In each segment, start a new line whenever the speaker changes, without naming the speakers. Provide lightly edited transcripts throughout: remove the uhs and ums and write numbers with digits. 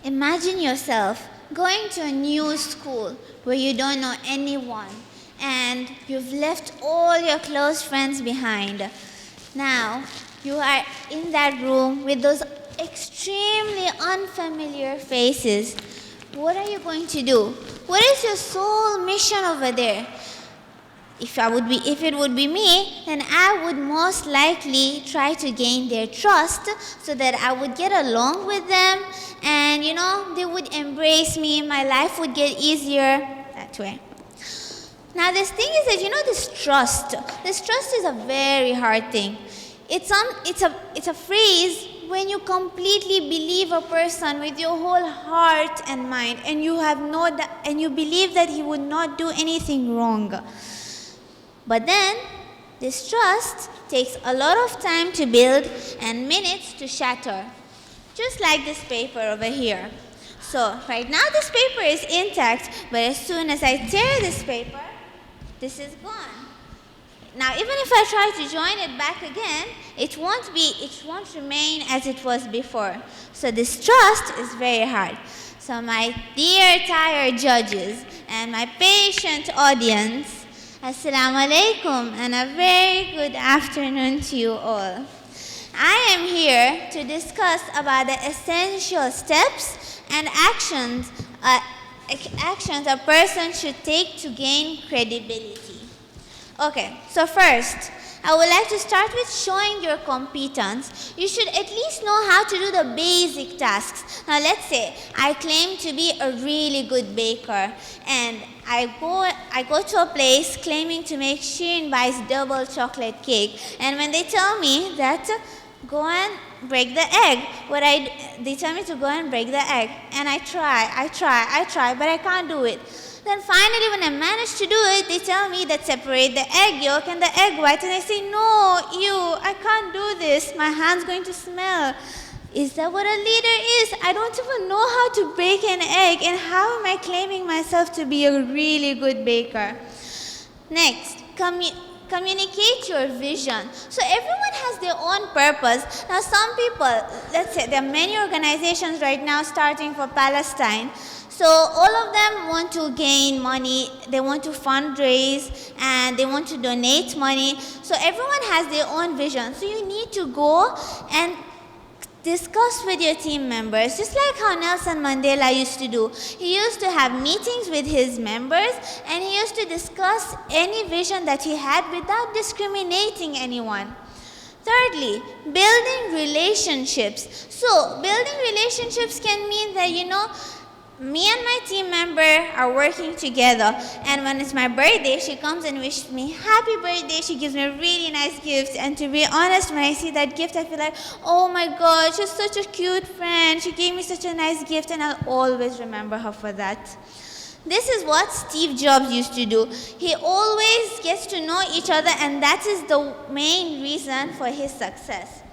Imagine yourself going to a new school where you don't know anyone and you've left all your close friends behind. Now, you are in that room with those extremely unfamiliar faces. What are you going to do? What is your sole mission over there? If it would be me, then I would most likely try to gain their trust so that I would get along with them and they would embrace me, my life would get easier that way. Now this thing is that this trust is a very hard thing. It's a phrase when you completely believe a person with your whole heart and mind and you believe that he would not do anything wrong. But then, this trust takes a lot of time to build and minutes to shatter. Just like this paper over here. So, right now this paper is intact, but as soon as I tear this paper, this is gone. Now, even if I try to join it back again, it won't remain as it was before. So this trust is very hard. So my dear tired judges and my patient audience, Assalamu alaikum and a very good afternoon to you all. I am here to discuss about the essential steps and actions a person should take to gain credibility. Okay, so first, I would like to start with showing your competence. You should at least know how to do the basic tasks. Now let's say I claim to be a really good baker and I go to a place claiming to make Shirin Bai's double chocolate cake, and when they tell me that go and break the egg, they tell me to go and break the egg, and I try, but I can't do it. Then finally, when I manage to do it, they tell me that separate the egg yolk and the egg white, and I say, no, I can't do this. My hand's going to smell. Is that what a leader is? I don't even know how to bake an egg, and how am I claiming myself to be a really good baker? Next, communicate your vision. So everyone has their own purpose. Now some people, let's say there are many organizations right now starting for Palestine. So all of them want to gain money, they want to fundraise, and they want to donate money. So everyone has their own vision. So you need to go and discuss with your team members, just like how Nelson Mandela used to do. He used to have meetings with his members and he used to discuss any vision that he had without discriminating anyone. Thirdly, building relationships. So building relationships can mean that, me and my team member are working together, and when it's my birthday, she comes and wishes me happy birthday. She gives me a really nice gift, and to be honest, when I see that gift, I feel like, oh my God, she's such a cute friend. She gave me such a nice gift, and I'll always remember her for that. This is what Steve Jobs used to do. He always gets to know each other, and that is the main reason for his success.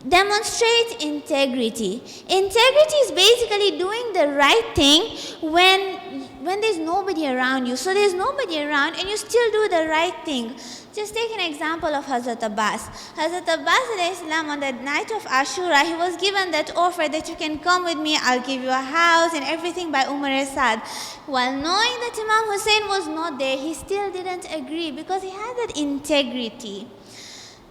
Demonstrate integrity. Integrity is basically doing the right thing when there's nobody around you. So there's nobody around and you still do the right thing. Just take an example of Hazrat Abbas. Hazrat Abbas on the night of Ashura, he was given that offer that you can come with me, I'll give you a house and everything by Umar Asad. While knowing that Imam Hussein was not there, he still didn't agree because he had that integrity.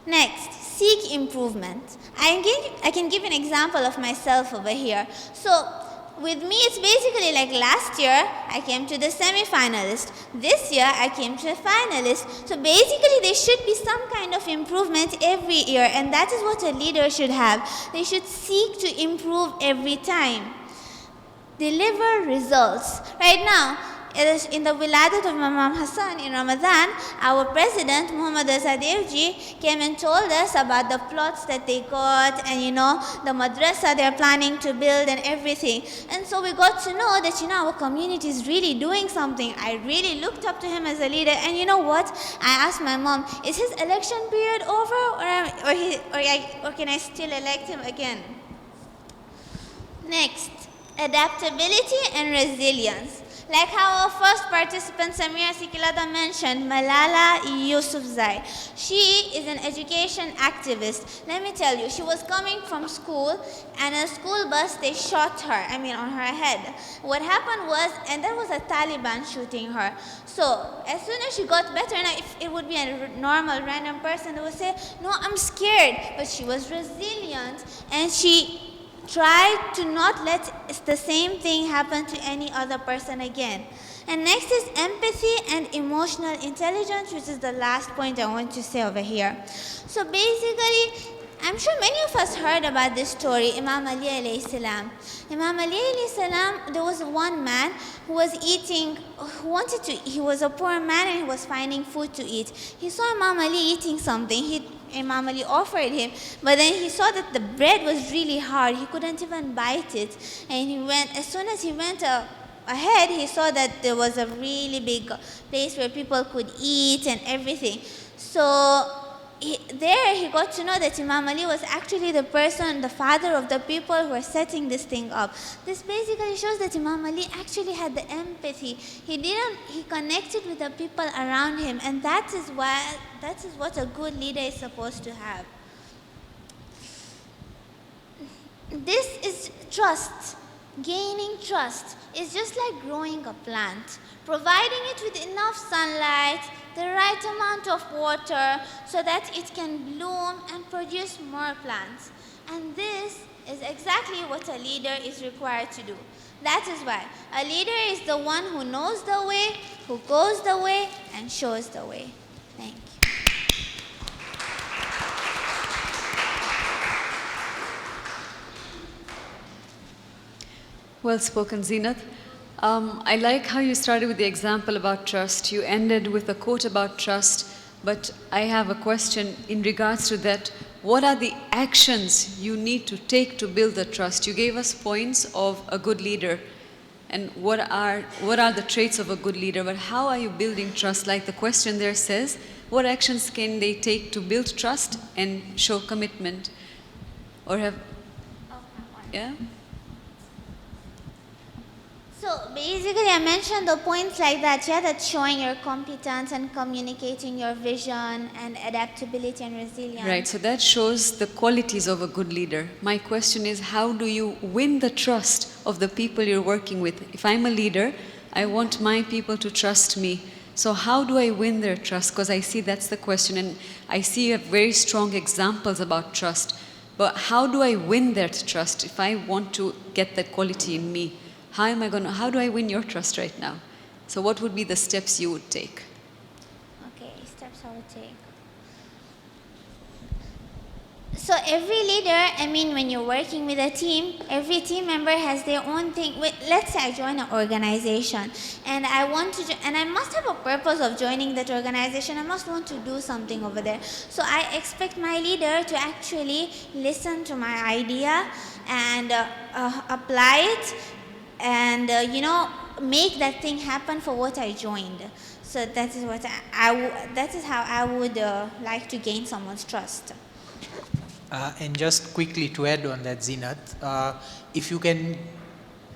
Next, seek improvement. I can give an example of myself over here. So with me, it's basically like last year, I came to the semi-finalist. This year, I came to the finalist. So basically, there should be some kind of improvement every year, and that is what a leader should have. They should seek to improve every time. Deliver results. Right now, in the Wiladat of Imam Hassan in Ramadan, our president, Muhammad Azadevji, came and told us about the plots that they got and, the madrasa they're planning to build and everything. And so we got to know that, our community is really doing something. I really looked up to him as a leader. And you know what? I asked my mom, is his election period over or can I still elect him again? Next, adaptability and resilience. Like how our first participant, Samira Sikilada, mentioned, Malala Yousafzai. She is an education activist. Let me tell you, she was coming from school and a school bus, they shot her, on her head. What happened was, and that was a Taliban shooting her. So as soon as she got better, now if it would be a normal random person, they would say, no, I'm scared. But she was resilient and she tried to not let the same thing happen to any other person again. And next is empathy and emotional intelligence, which is the last point I want to say over here. So basically, I'm sure many of us heard about this story, Imam Ali alayhi salam. Imam Ali alayhi salam, there was one man who was eating, he was a poor man and he was finding food to eat. He saw Imam Ali eating something. Imam Ali offered him, but then he saw that the bread was really hard. He couldn't even bite it. And as soon as he went ahead, he saw that there was a really big place where people could eat and everything. So there he got to know that Imam Ali was actually the father of the people who were setting this thing up. This basically shows that Imam Ali actually had the empathy. He connected with the people around him, and that is what a good leader is supposed to have. This is trust. Gaining trust is just like growing a plant. Providing it with enough sunlight, the right amount of water, so that it can bloom and produce more plants. And this is exactly what a leader is required to do. That is why a leader is the one who knows the way, who goes the way, and shows the way. Thank you.
Well spoken, Zeenat. I like how you started with the example about trust. You ended with a quote about trust, but I have a question in regards to that. What are the actions you need to take to build the trust? You gave us points of a good leader, and what are the traits of a good leader, but how are you building trust? Like the question there says, what actions can they take to build trust and show commitment? Or have, yeah?
So basically I mentioned the points like that, that's showing your competence and communicating your vision and adaptability and resilience.
Right, so that shows the qualities of a good leader. My question is, how do you win the trust of the people you're working with? If I'm a leader, I want my people to trust me. So how do I win their trust? Because I see that's the question, and I see you have very strong examples about trust. But how do I win their trust if I want to get that quality in me? How do I win your trust right now? So what would be the steps you would take?
Okay, steps I would take. So every leader, when you're working with a team, every team member has their own thing. Let's say I join an organization and I want to, and I must have a purpose of joining that organization. I must want to do something over there. So I expect my leader to actually listen to my idea and apply it, and make that thing happen for what I joined. So that is what that is how I would like to gain someone's trust.
And just quickly to add on that, Zeenat, if you can,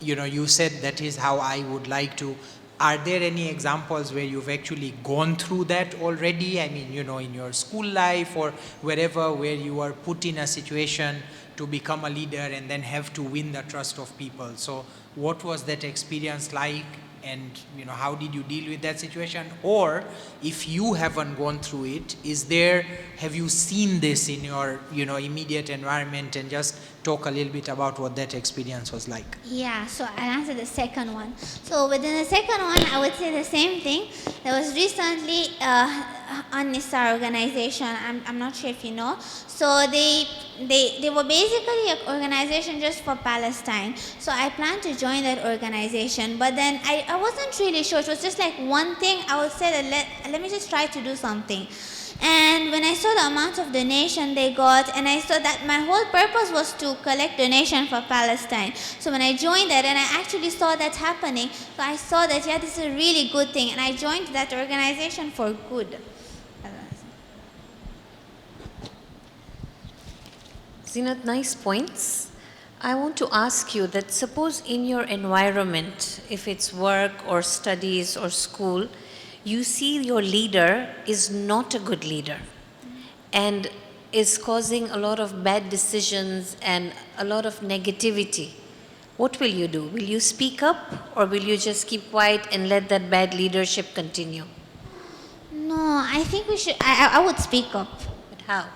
you said that is how I would like to. Are there any examples where you've actually gone through that already? In your school life or wherever, where you are put in a situation to become a leader and then have to win the trust of people. So what was that experience like, and how did you deal with that situation? Or if you haven't gone through it, have you seen this in your immediate environment, and just talk a little bit about what that experience was like?
Yeah, so I'll answer the second one. So within the second one, I would say the same thing. There was recently an Nisa organization, I'm not sure if you know. So they were basically an organization just for Palestine. So I planned to join that organization, but then I wasn't really sure. It was just like one thing. I would say that let me just try to do something. And when I saw the amount of donation they got, and I saw that my whole purpose was to collect donation for Palestine. So when I joined that, and I actually saw that happening, so I saw that, this is a really good thing, and I joined that organization for good.
Zeenat, nice points. I want to ask you that suppose in your environment, if it's work or studies or school, you see your leader is not a good leader and is causing a lot of bad decisions and a lot of negativity. What will you do? Will you speak up or will you just keep quiet and let that bad leadership continue?
No, I think we should, I would speak up.
But how?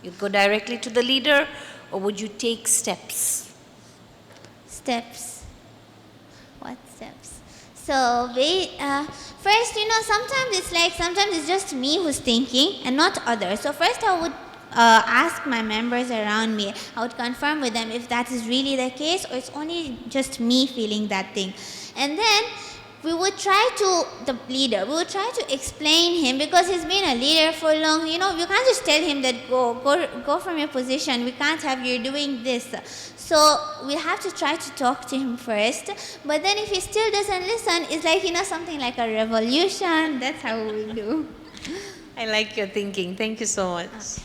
You'd go directly to the leader or would you take steps?
Steps. What steps? So, first, sometimes it's just me who's thinking and not others. So, first I would ask my members around me. I would confirm with them if that is really the case or it's only just me feeling that thing. And then we would try to explain him because he's been a leader for long. You can't just tell him that go from your position. We can't have you doing this. So we have to try to talk to him first. But then if he still doesn't listen, it's like, something like a revolution. That's how we do.
I like your thinking. Thank you so much.